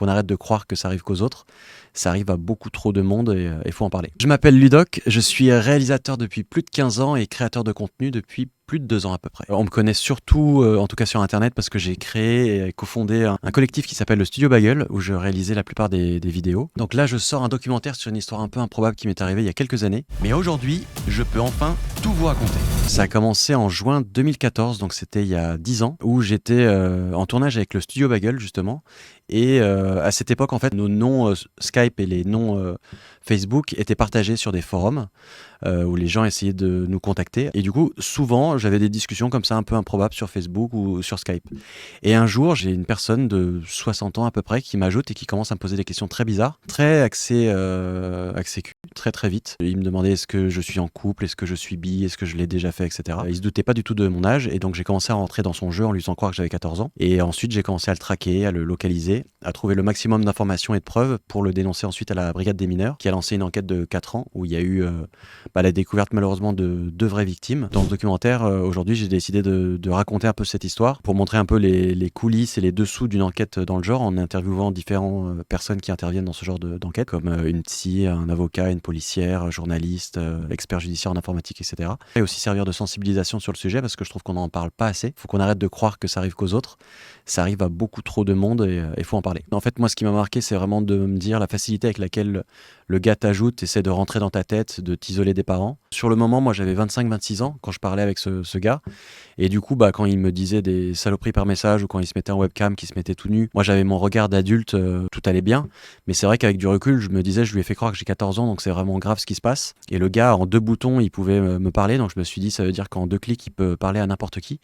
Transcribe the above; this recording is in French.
qu'on arrête de croire que ça arrive qu'aux autres. Ça arrive à beaucoup trop de monde et il faut en parler. Je m'appelle Ludoc, je suis réalisateur depuis plus de 15 ans et créateur de contenu depuis plus de 2 ans à peu près. On me connaît surtout, en tout cas sur internet, parce que j'ai créé et cofondé un collectif qui s'appelle le Studio Bagel, où je réalisais la plupart des vidéos. Donc là, je sors un documentaire sur une histoire un peu improbable qui m'est arrivée il y a quelques années. Mais aujourd'hui, je peux enfin tout vous raconter. Ça a commencé en juin 2014, donc c'était il y a 10 ans, où j'étais en tournage avec le Studio Bagel justement. Et à cette époque, en fait, nos noms Skype et les noms Facebook étaient partagés sur des forums où les gens essayaient de nous contacter. Et du coup, souvent, j'avais des discussions comme ça un peu improbables sur Facebook ou sur Skype. Et un jour, j'ai une personne de 60 ans à peu près qui m'ajoute et qui commence à me poser des questions très bizarres, très axées cul, très très vite. Il me demandait est-ce que je suis en couple, est-ce que je suis bi, est-ce que je l'ai déjà fait, etc. Il se doutait pas du tout de mon âge et donc j'ai commencé à rentrer dans son jeu en lui faisant croire que j'avais 14 ans. Et ensuite, j'ai commencé à le traquer, à le localiser, à trouver le maximum d'informations et de preuves pour le dénoncer ensuite à la brigade des mineurs qui a lancé une enquête de 4 ans où il y a eu la découverte malheureusement de 2 vraies victimes. Dans le documentaire, aujourd'hui, j'ai décidé de raconter un peu cette histoire pour montrer un peu les coulisses et les dessous d'une enquête dans le genre en interviewant différentes personnes qui interviennent dans ce genre d'enquête, comme une psy, un avocat, une policière, journaliste, expert judiciaire en informatique, etc. Et aussi servir de sensibilisation sur le sujet parce que je trouve qu'on n'en parle pas assez. Il faut qu'on arrête de croire que ça arrive qu'aux autres. Ça arrive à beaucoup trop de monde et il faut en parler. En fait, moi, ce qui m'a marqué, c'est vraiment de me dire la facilité avec laquelle le gars t'ajoute, essaie de rentrer dans ta tête, de t'isoler des parents. Sur le moment, moi, j'avais 25-26 ans quand je parlais avec ce gars. Et du coup, quand il me disait des saloperies par message ou quand il se mettait en webcam, qu'il se mettait tout nu, moi, j'avais mon regard d'adulte, tout allait bien. Mais c'est vrai qu'avec du recul, je me disais, je lui ai fait croire que j'ai 14 ans, donc c'est vraiment grave ce qui se passe. Et le gars, en 2 boutons, il pouvait me parler. Donc je me suis dit, ça veut dire qu'en 2 clics, il peut parler à n'importe qui.